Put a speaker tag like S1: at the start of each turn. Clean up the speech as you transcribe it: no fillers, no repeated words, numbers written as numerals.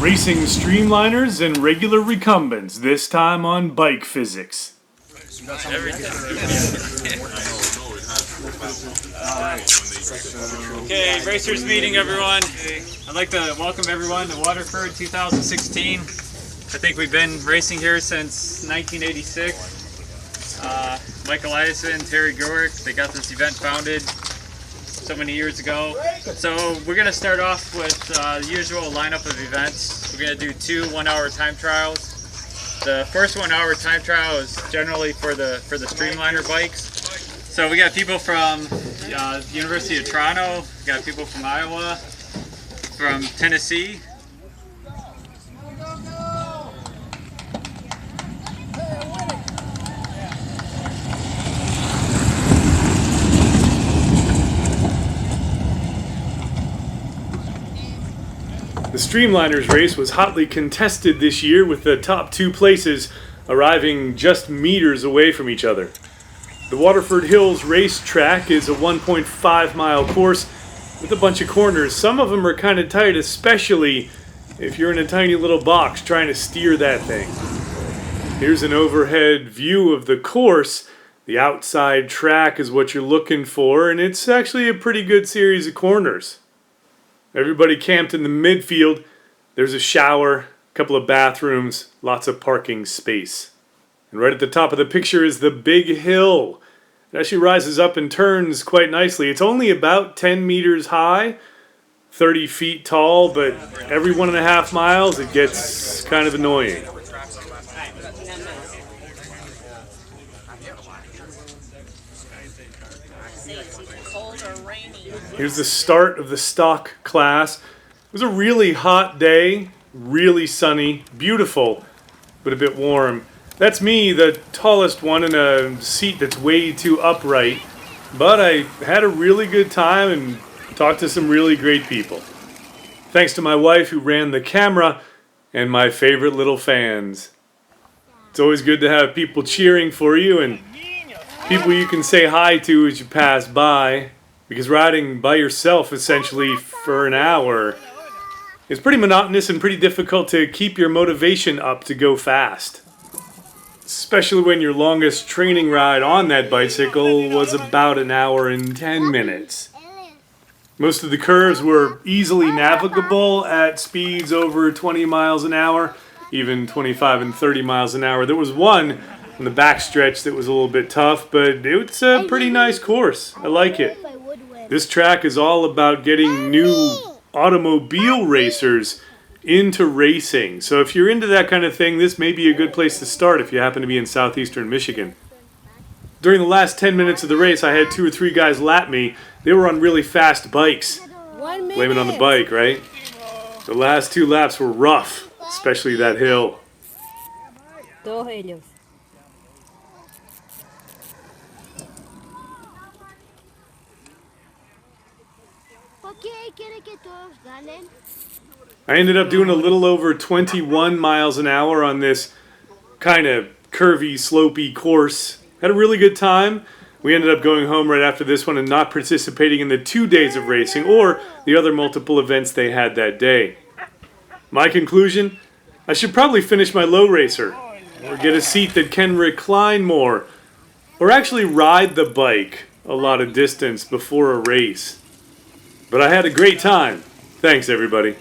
S1: Racing streamliners and regular recumbents, this time on bike physics.
S2: Okay, racers meeting everyone. I'd like to welcome everyone to Waterford 2016. I think we've been racing here since 1986. Mike Eliason, Terry Gurwick, they got this event founded so many years ago. So we're going to start off with the usual lineup of events. We're going to do 2 one-hour time trials. The first 1-hour time trial is generally for the streamliner bikes. So we got people from the University of Toronto, we got people from Iowa, from Tennessee.
S1: The Streamliners race was hotly contested this year, with the top 2 places arriving just meters away from each other. The Waterford Hills Track is a 1.5 mile course with a bunch of corners. Some of them are kind of tight, especially if you're in a tiny little box trying to steer that thing. Here's an overhead view of the course. The outside track is what you're looking for, and it's actually a pretty good series of corners. Everybody camped in the midfield. There's a shower, a couple of bathrooms, lots of parking space. And right at the top of the picture is the big hill. It actually rises up and turns quite nicely. It's only about 10 meters high, 30 feet tall, but every 1.5 miles it gets kind of annoying. Here's the start of the stock class. It was a really hot day, really sunny, beautiful, but a bit warm. That's me, the tallest one in a seat that's way too upright, but I had a really good time and talked to some really great people. Thanks to my wife who ran the camera and my favorite little fans. It's always good to have people cheering for you and people you can say hi to as you pass by. Because riding by yourself essentially for an hour is pretty monotonous and pretty difficult to keep your motivation up to go fast. Especially when your longest training ride on that bicycle was about 1 hour and 10 minutes. Most of the curves were easily navigable at speeds over 20 miles an hour, even 25 and 30 miles an hour. There was one on the backstretch that was a little bit tough, but it's a pretty nice course. I like it. This track is all about getting new automobile racers into racing. So if you're into that kind of thing, this may be a good place to start if you happen to be in southeastern Michigan. During the last 10 minutes of the race, I had 2 or 3 guys lap me. They were on really fast bikes. Blame it on the bike, right? The last 2 laps were rough, especially that hill. I ended up doing a little over 21 miles an hour on this kind of curvy, slopey course. Had a really good time. We ended up going home right after this one and not participating in the 2 days of racing or the other multiple events they had that day. My conclusion? I should probably finish my low racer or get a seat that can recline more or actually ride the bike a lot of distance before a race. But I had a great time. Thanks, everybody.